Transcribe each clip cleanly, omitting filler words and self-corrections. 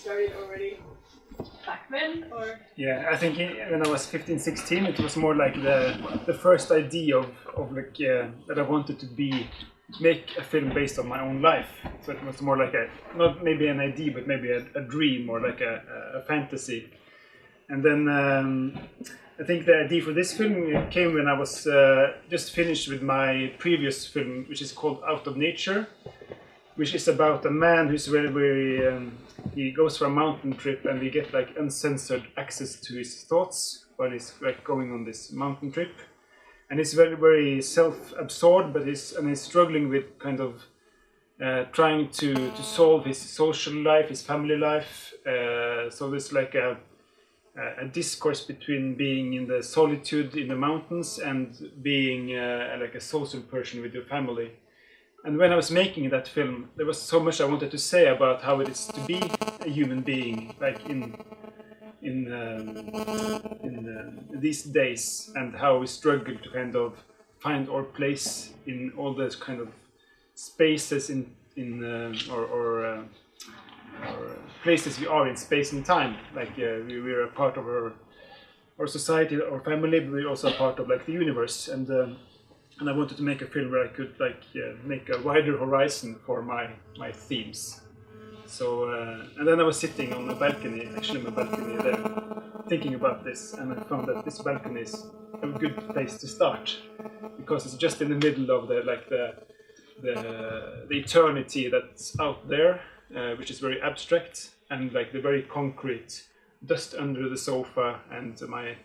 started already back then, or? Yeah, I think when I was 15, 16, it was more like the first idea of like that I wanted to make a film based on my own life. So it was more like not maybe an idea, but maybe a dream or like a fantasy. And then I think the idea for this film came when I was just finished with my previous film, which is called Out of Nature, which is about a man who's very he goes for a mountain trip and we get like uncensored access to his thoughts while he's like going on this mountain trip. And he's very self-absorbed, but he's struggling with kind of trying to solve his social life, his family life. So there's like a discourse between being in the solitude in the mountains and being like a social person with your family. And when I was making that film, there was so much I wanted to say about how it is to be a human being, like in these days, and how we struggle to kind of find our place in all those kind of spaces or places we are in space and time. Like we're a part of our society, our family, but we're also a part of like the universe. And I wanted to make a film where I could like make a wider horizon for my themes. So and then I was sitting on a balcony, actually on a balcony there, thinking about this, and I found that this balcony is a good place to start because it's just in the middle of the eternity that's out there, which is very abstract, and like the very concrete dust under the sofa, and my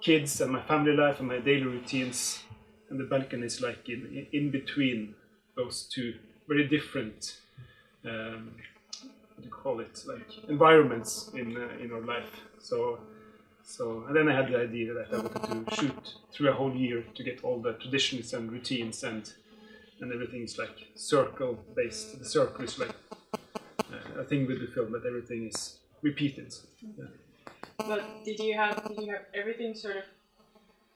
kids and my family life and my daily routines. And the balcony is like in between those two very different, what do you call it, like environments in our life. So and then I had the idea that I wanted to shoot through a whole year to get all the traditions and routines and everything is like circle based. The circle is like a thing with the film that everything is repeated. Yeah. But did you have everything sort of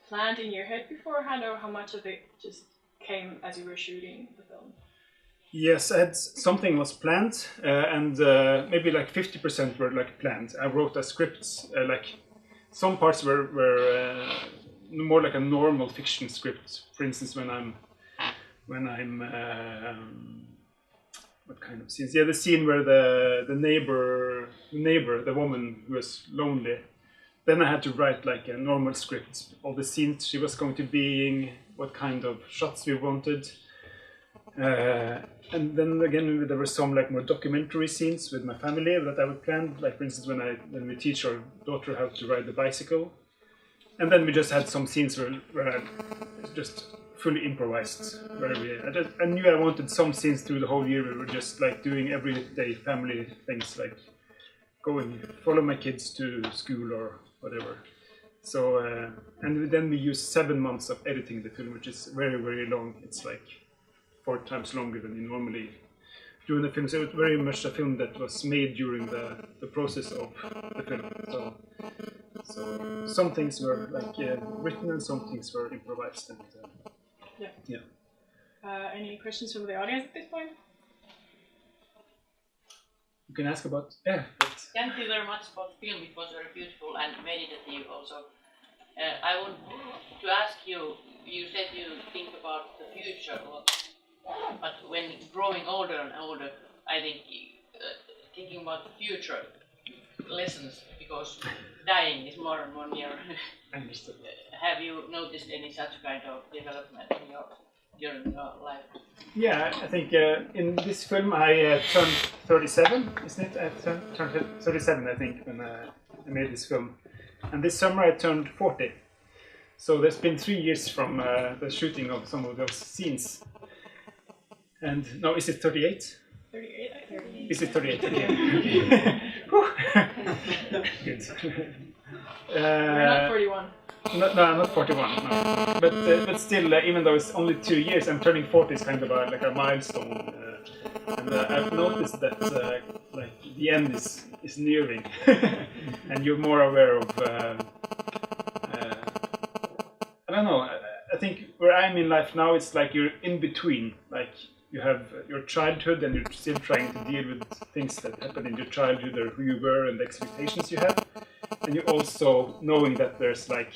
planned in your head beforehand, or how much of it just came as you were shooting the film? Yes, something was planned, and maybe like 50% were like planned. I wrote a script, like some parts were more like a normal fiction script. For instance, when I'm what kind of scenes? Yeah, the scene where the neighbor, the woman who was lonely. Then I had to write like a normal script, all the scenes she was going to be in, what kind of shots we wanted. And then again, there were some like more documentary scenes with my family that I would plan. Like for instance, when we teach our daughter how to ride the bicycle. And then we just had some scenes where I just fully improvised. I knew I wanted some scenes through the whole year. We were just like doing everyday family things, like follow my kids to school or whatever. So and then we used 7 months of editing the film, which is very, very long. It's like 4 times longer than you normally do in the film. So it was very much a film that was made during the process of the film. So some things were like written and some things were improvised. And, yeah. Any questions from the audience at this point? You can ask about Thank you very much for the film. It was very beautiful and meditative also. I want to ask you, you said you think about the future a lot, but when growing older and older, I think thinking about the future lessons, because dying is more and more near. Understood. Have you noticed any such kind of development during your life? Yeah, I think in this film I turned 37, isn't it? I turned 37, I think, when I made this film. And this summer I turned 40. So there's been 3 years from the shooting of some of those scenes. And no, is it 38? 38, I think. Is it 38? Okay. Good. We're not 41. No, I'm not 41. No. But still, even though it's only 2 years, I'm turning 40 is kind of like a milestone. And I've noticed that like the end is nearing, and you're more aware of. I don't know. I think where I'm in life now, it's like you're in between. Like you have your childhood and you're still trying to deal with things that happened in your childhood or who you were and the expectations you had. And you're also knowing that there's like,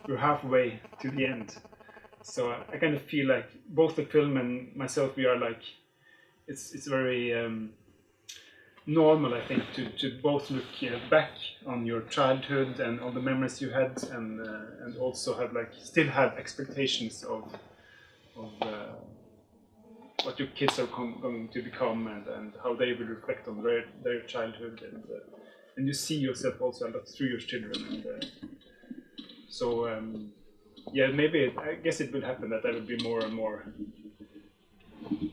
you're halfway to the end. So I kind of feel like both the film and myself, we are like, it's very normal, I think, to both look back on your childhood and all the memories you had, and also have like still have expectations of what your kids are going to become and how they will reflect on their childhood, and you see yourself also a lot through your children, and so yeah, maybe I guess it will happen that I will be more and more.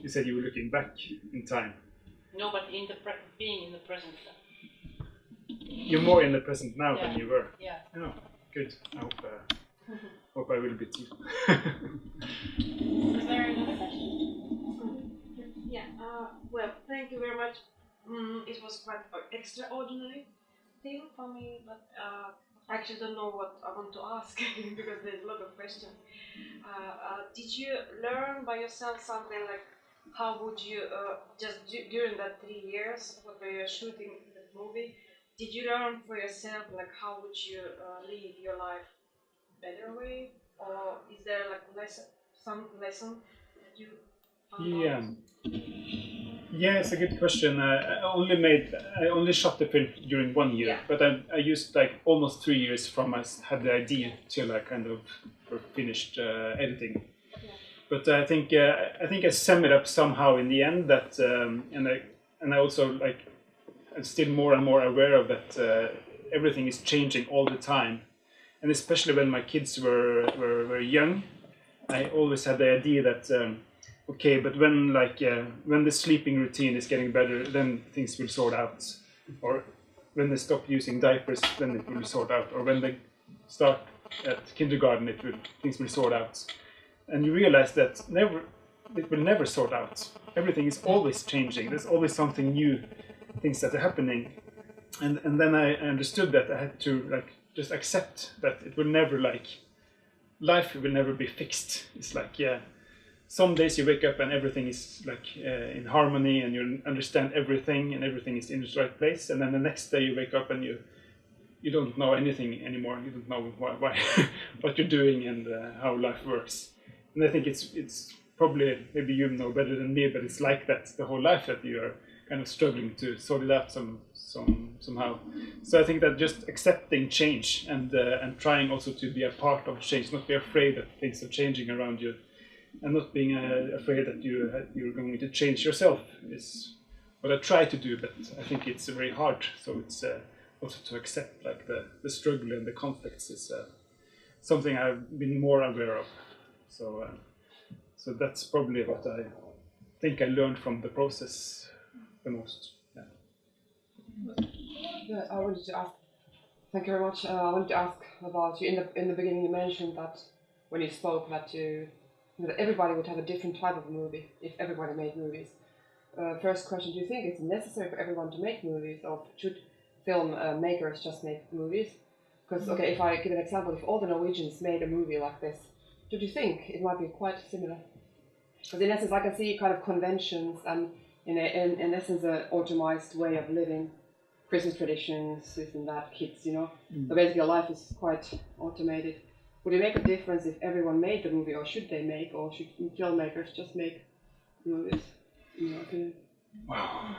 You said you were looking back in time. No, but in the being in the present. You're more in the present now than you were. Yeah. Oh, good. I hope I will be too. Is there another question? Yeah. Well, thank you very much. It was quite an extraordinary thing for me, but I actually don't know what I want to ask because there's a lot of questions. Did you learn by yourself something like how would you during that 3 years when you were shooting the movie? Did you learn for yourself like how would you live your life better way, or is there like some lesson that you found out? Yeah, it's a good question. I only shot the film during 1 year, but I used like almost 3 years from I had the idea till I kind of finished editing. Yeah. But I think I sum it up somehow in the end that and I also like I'm still more and more aware of that everything is changing all the time, and especially when my kids were very young, I always had the idea that. Okay, but when the sleeping routine is getting better, then things will sort out. Or when they stop using diapers, then it will sort out. Or when they start at kindergarten, things will sort out. And you realize that it will never sort out. Everything is always changing. There's always something new, things that are happening. And then I understood that I had to like just accept that it will never life will never be fixed. It's like some days you wake up and everything is like in harmony and you understand everything and everything is in its right place, and then the next day you wake up and you don't know anything anymore. You don't know why what you're doing and how life works. And I think it's probably, maybe you know better than me, but it's like that the whole life, that you are kind of struggling to sort it out somehow. So I think that just accepting change and trying also to be a part of change, not be afraid that things are changing around you. And not being afraid that you're going to change yourself is what I try to do, but I think it's very hard. So it's also to accept like the struggle and the conflicts is something I've been more aware of. So that's probably what I think I learned from the process the most. Yeah, I wanted to ask. Thank you very much. I wanted to ask about you. In the beginning, you mentioned that when you spoke that that everybody would have a different type of movie if everybody made movies. First question, do you think it's necessary for everyone to make movies, or should film makers just make movies? Because, okay, if I give an example, if all the Norwegians made a movie like this, do you think it might be quite similar? Because in essence, I can see kind of conventions and in essence an automized way of living, Christmas traditions, this and that, kids, So basically life is quite automated. Would it make a difference if everyone made the movie, or should filmmakers just make movies? In your opinion? Wow.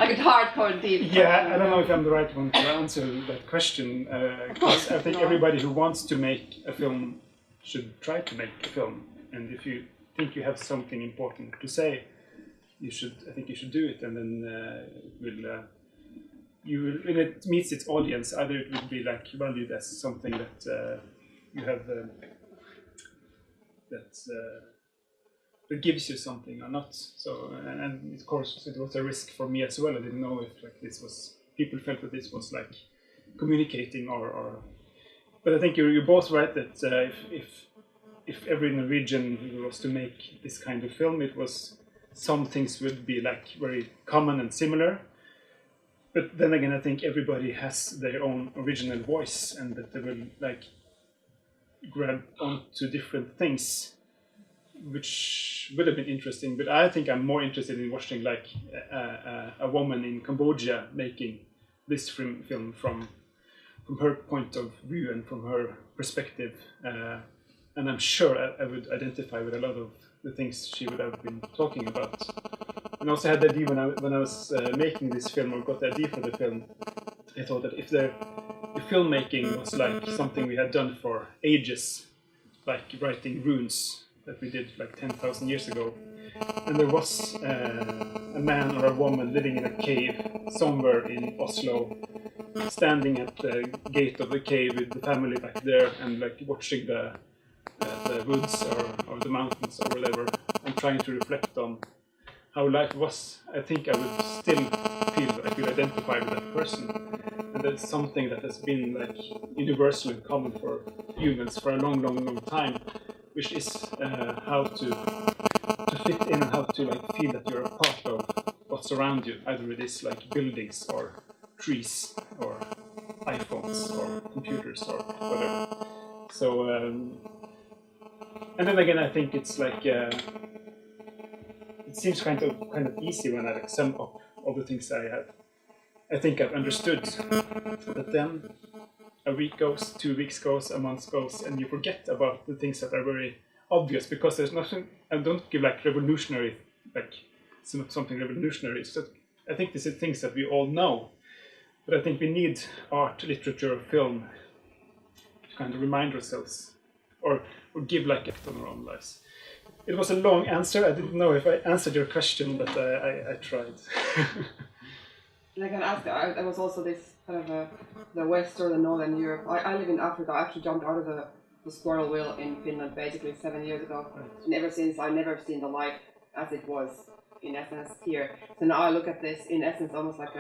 Like it's hardcore deep. Yeah, I don't know if I'm the right one to answer that question. Because I think everybody who wants to make a film should try to make a film. And if you think you have something important to say, I think you should do it, and then when it meets its audience, either it will be like valued as something that you have that gives you something or not. So and of course it was a risk for me as well. I didn't know if people felt that this was like communicating or. But I think you're both right that if every Norwegian was to make this kind of film, some things would be like very common and similar. But then again, I think everybody has their own original voice, and that they will like grab onto different things which would have been interesting. But I think I'm more interested in watching like a woman in Cambodia making this film from her point of view and from her perspective. And I'm sure I would identify with a lot of the things she would have been talking about. And I also had the idea when I was making this film, or got the idea for the film, I thought that if filmmaking was like something we had done for ages, like writing runes that we did like 10,000 years ago, and there was a man or a woman living in a cave somewhere in Oslo, standing at the gate of the cave with the family back there and like watching the woods or the mountains or whatever, and trying to reflect on how life was, I think I would still feel I could identify with that person. And that's something that has been like universal and common for humans for a long time, which is how to fit in and how to like feel that you're a part of what's around you, either it is like buildings or trees or iPhones or computers or whatever. So and then again, I think it's like it seems kind of easy when I like sum up all the things I think I've understood. But then a week goes, 2 weeks goes, a month goes, and you forget about the things that are very obvious, because there's nothing. I don't give like revolutionary, like something revolutionary. So I think these are things that we all know, but I think we need art, literature, film to kind of remind ourselves, or give like effect on our own lives. It was a long answer. I didn't know if I answered your question, but I tried. And I can ask, there was also this kind of the West or the Northern Europe. I live in Africa. I actually jumped out of the squirrel wheel in Finland basically 7 years ago. And ever since, I've never seen the life as it was in essence here. So now I look at this in essence almost like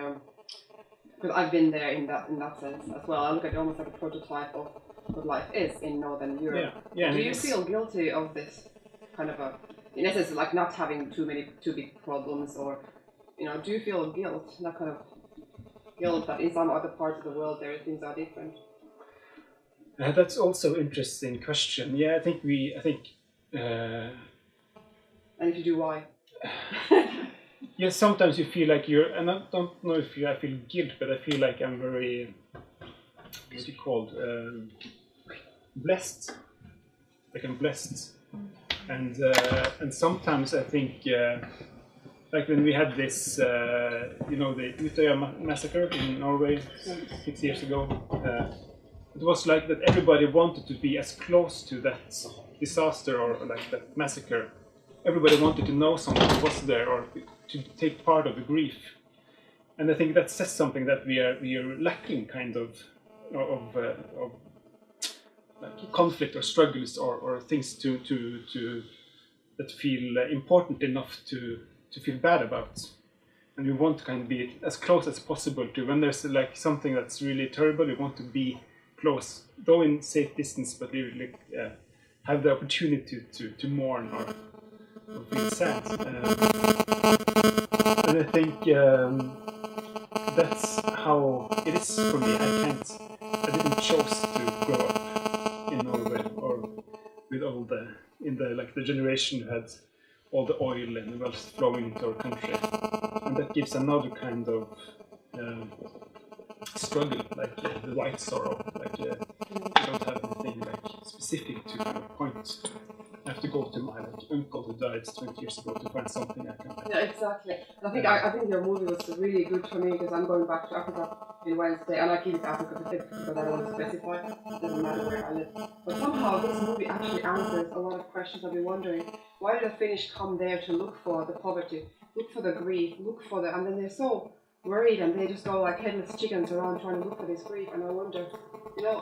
because I've been there in that sense as well. I look at it almost like a prototype of what life is in Northern Europe. Yeah. Do you feel guilty of this kind of in essence, like not having too big problems, or do you feel guilt, that kind of guilt that in some other parts of the world things are different? That's also an interesting question. Yeah, I think. And if you do, why? Yeah, sometimes you feel like and I don't know if I feel guilt, but I feel like I'm very, what's it called, blessed. Like I'm blessed, and sometimes I think, like when we had this, the Utøya massacre in Norway 6 years ago, it was like that everybody wanted to be as close to that disaster or like that massacre. Everybody wanted to know something was there, or to take part of the grief. And I think that says something that we are lacking kind of like conflict or struggles or things to that feel important enough to feel bad about. And we want to kind of be as close as possible to, when there's like something that's really terrible, we want to be close, though in safe distance, but we really have the opportunity to mourn or feel sad. And I think that's how it is for me. I didn't choose to grow up in Norway or with all the generation who had all the oil and the wealth flowing into our country, and that gives another kind of struggle, like the white sorrow, like you don't have anything like specific to kind of point. I have to go to my uncle who died 20 years ago to find something I can like. Yeah, exactly. And I think your movie was really good for me, because I'm going back to Africa in Wednesday, and I keep it Africa because I don't want to specify. It doesn't matter where I live. But somehow this movie actually answers a lot of questions I've been wondering. Why did the Finnish come there to look for the poverty, look for the grief, and then they're so worried and they just go like headless chickens around trying to look for this grief, and I wonder,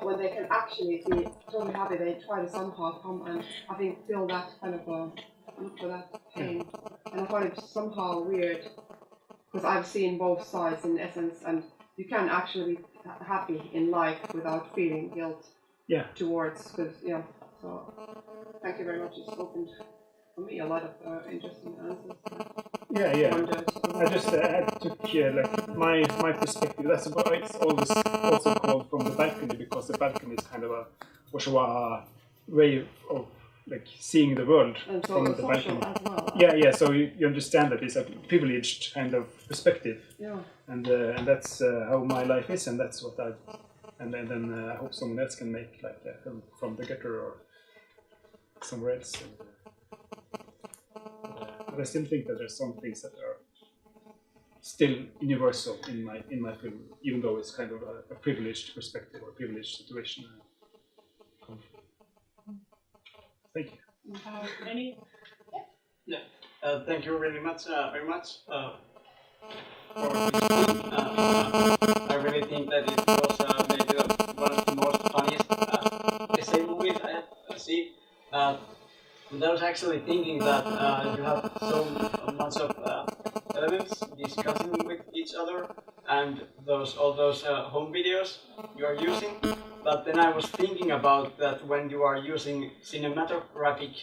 when they can actually be totally happy, they try to somehow come and I think feel that kind of look for that pain. And I find it somehow weird, because I've seen both sides in essence, and you can actually be happy in life without feeling guilt towards, because so thank you very much. It's opened for me a lot of interesting answers. I just took like my perspective. That's why it's always also called from the balcony, because the balcony is kind of a bourgeois way of like seeing the world And so from the social balcony. as well. Yeah. So you understand that it's a privileged kind of perspective, Yeah. and that's how my life is, and that's what I. And then I hope someone else can make like a film from the gutter or somewhere else. But I still think that there's some things that are still universal in my film, even though it's kind of a privileged perspective or privileged situation. Thank you. Any? Yeah. Thank you very much. For this film. I really think that it was maybe one of the most funniest essay movies I have seen. And I was actually thinking that you have so much of elements discussing with each other, and all those home videos you are using. But then I was thinking about that when you are using cinematographic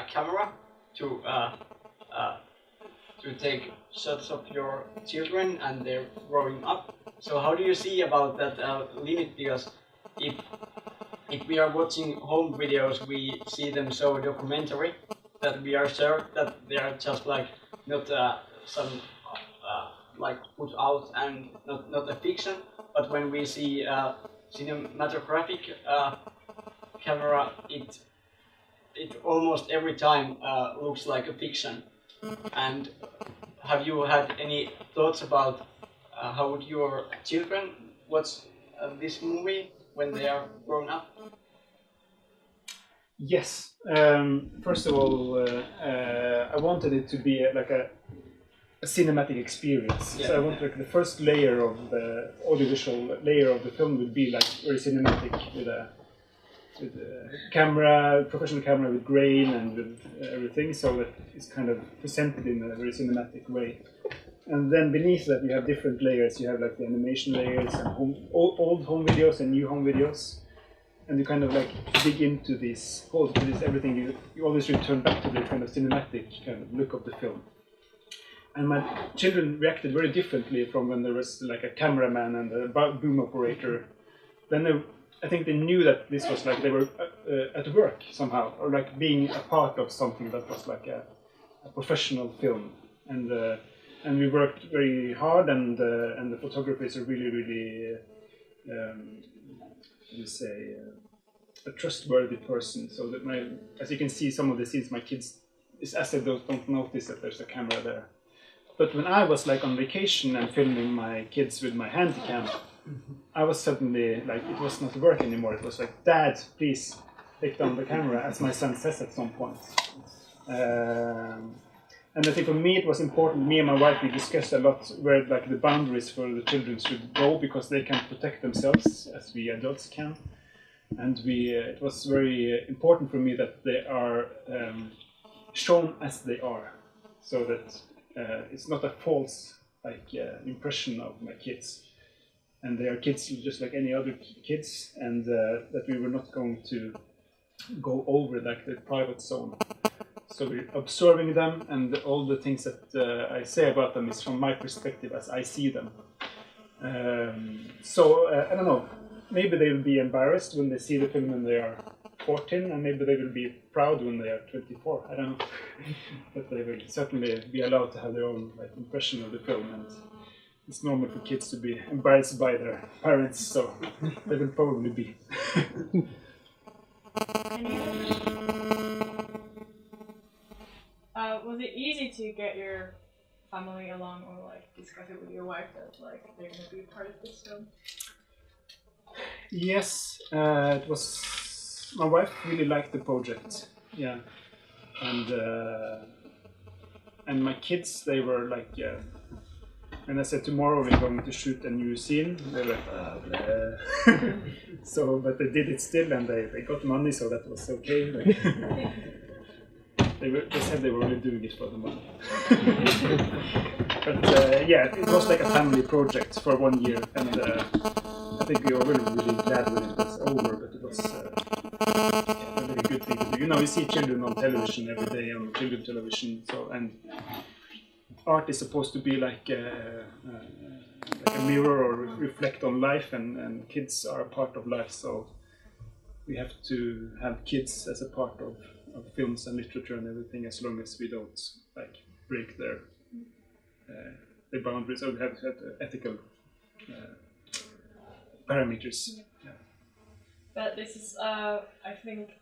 camera to take shots of your children and they're growing up. So how do you see about that limit? Because if we are watching home videos, we see them so documentary that we are sure that they are just like not some like put out and not a fiction. But when we see cinematographic camera, it almost every time looks like a fiction. And have you had any thoughts about how would your children watch this movie when they are grown up? Yes. First of all, I wanted it to be like a cinematic experience. Yeah. So I wanted like, the first layer of the audiovisual layer of the film would be like very cinematic with a camera, professional camera with grain and with everything, so that it's kind of presented in a very cinematic way. And then beneath that you have different layers. You have like the animation layers and old home videos and new home videos. And you kind of like dig into this everything. You always return back to the kind of cinematic kind of look of the film. And my children reacted very differently from when there was like a cameraman and a boom operator. Then I think they knew that this was like they were at work somehow, or like being a part of something that was like a professional film. And we worked very hard, and the photography is a really a trustworthy person. So that as you can see, some of the scenes, my kids, it's as they don't notice that there's a camera there. But when I was like on vacation and filming my kids with my handycam, I was suddenly like, it was not work anymore. It was like, Dad, please take down the camera, as my son says at some point. And I think for me it was important. Me and my wife, we discussed a lot where like the boundaries for the children should go, because they can protect themselves as we adults can. And it was very important for me that they are shown as they are, so that it's not a false impression of my kids. And they are kids just like any other kids, and that we were not going to go over like the private zone. So we're observing them, and all the things that I say about them is from my perspective as I see them. I don't know, maybe they will be embarrassed when they see the film when they are 14, and maybe they will be proud when they are 24, I don't know. But they will certainly be allowed to have their own impression of the film, and it's normal for kids to be embarrassed by their parents, so they will probably be. Was it easy to get your family along, or discuss it with your wife that they're going to be part of this film? Yes, it was. My wife really liked the project, yeah, and my kids, they were like, when I said tomorrow we're going to shoot a new scene, they were like, so, but they did it still, and they got money, so that was okay. They said they were only doing it for the money. But yeah, it was like a family project for 1 year, and I think we were really glad when it was over, but it was a very good thing to do. You know, you see children on television every day, on children's television, and art is supposed to be like a mirror or reflect on life, and kids are a part of life, so we have to have kids as a part of films and literature and everything, as long as we don't like break their boundaries or have ethical parameters. Yeah. But this is, I think,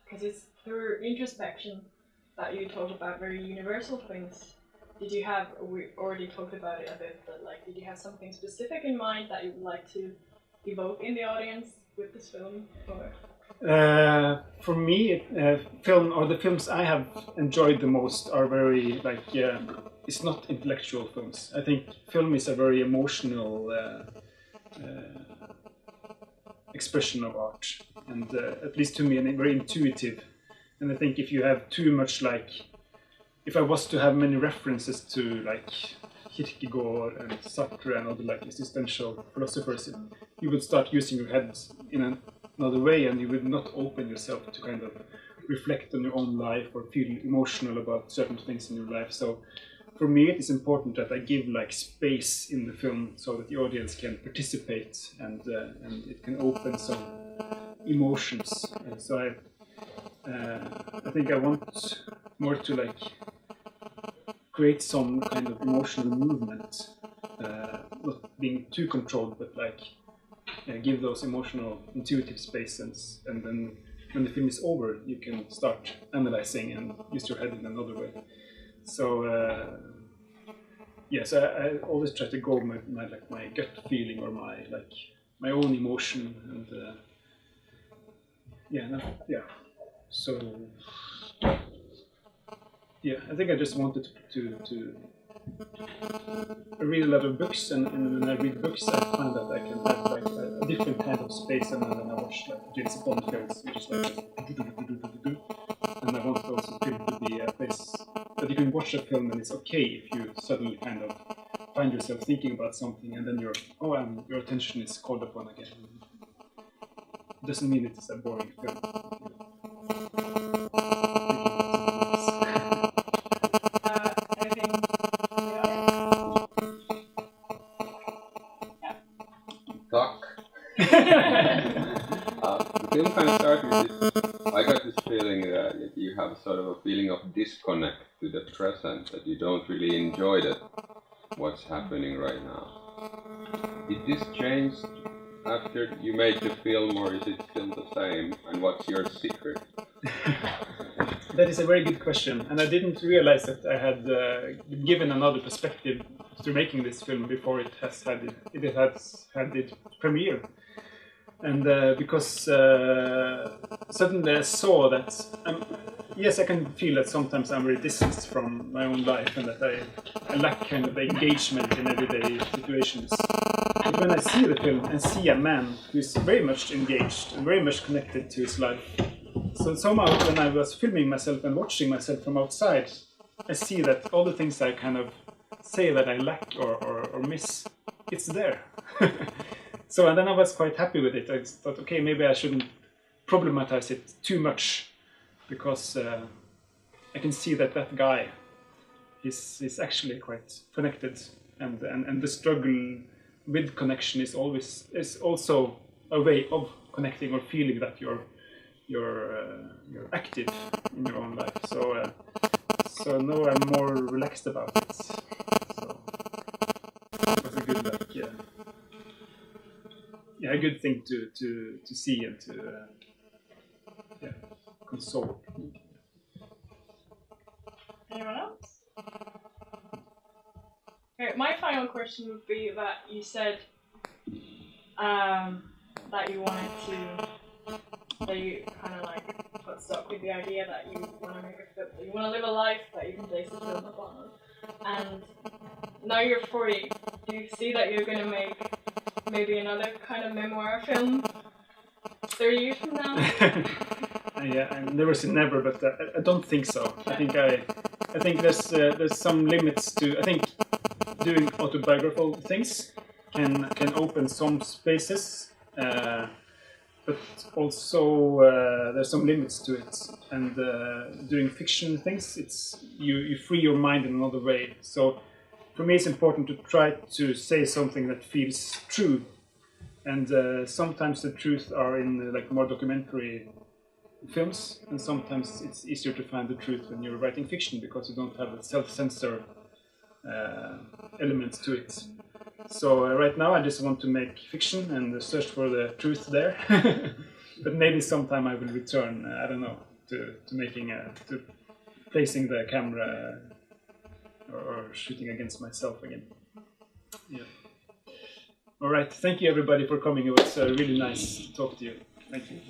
because it's through introspection that you talk about very universal things. Did you have, we already talked about it a bit, but like, did you have something specific in mind that you would like to evoke in the audience with this film? Or? For me, film or the films I have enjoyed the most are very like it's not intellectual films. I think film is a very emotional expression of art, and at least to me, and very intuitive. And I think if you have too much, like, if I was to have many references to like Kierkegaard and Sartre and other like existential philosophers, you would start using your head in another way, and you would not open yourself to kind of reflect on your own life or feel emotional about certain things in your life. So for me, it is important that I give like space in the film so that the audience can participate and it can open some emotions. And so I think I want more to like create some kind of emotional movement, not being too controlled, but like give those emotional, intuitive spaces, and then when the film is over, you can start analyzing and use your head in another way. So yes, I always try to go with my gut feeling or my own emotion, and So yeah, I think I just wanted to I read a lot of books, and when I read books, I find that I can have like a different kind of space, and then when I watch like James Bond films, which is like, and I want also film to be a place that you can watch a film and it's okay if you suddenly kind of find yourself thinking about something, and then your attention is called upon again. It doesn't mean it is a boring film. The film kind of started with this. I got this feeling that you have sort of a feeling of disconnect to the present, that you don't really enjoy what's happening right now. Did this change after you made the film, or is it still the same? And what's your secret? That is a very good question, and I didn't realize that I had been given another perspective to making this film before it has had its premiere. And because suddenly I saw that, yes, I can feel that sometimes I'm very distant from my own life, and that I lack kind of engagement in everyday situations. But when I see the film and see a man who's very much engaged and very much connected to his life, so somehow when I was filming myself and watching myself from outside, I see that all the things I kind of say that I lack or miss, it's there. So and then I was quite happy with it. I thought, okay, maybe I shouldn't problematize it too much, because I can see that guy is actually quite connected, and the struggle with connection is also a way of connecting or feeling that you're active in your own life. So now I'm more relaxed about it. So it was a good a good thing to see and to console. Anyone else? Okay, my final question would be that you said that you wanted that you kind of like got stuck with the idea that you want to make a film, you want to live a life that you can base a film upon. And now you're 40. Do you see that you're going to make maybe another kind of memoir film 30 years from now? Yeah, I never say never, but I don't think so. I think there's some limits to. I think doing autobiographical things can open some spaces, but also there's some limits to it. And doing fiction things, you free your mind in another way. So for me, it's important to try to say something that feels true, and sometimes the truth are in like more documentary films, and sometimes it's easier to find the truth when you're writing fiction because you don't have the self-censor elements to it. So right now I just want to make fiction and search for the truth there. But maybe sometime I will return, I don't know, to making to placing the camera or shooting against myself again. Yeah. All right, thank you everybody for coming. It was really nice to talk to you. Thank you.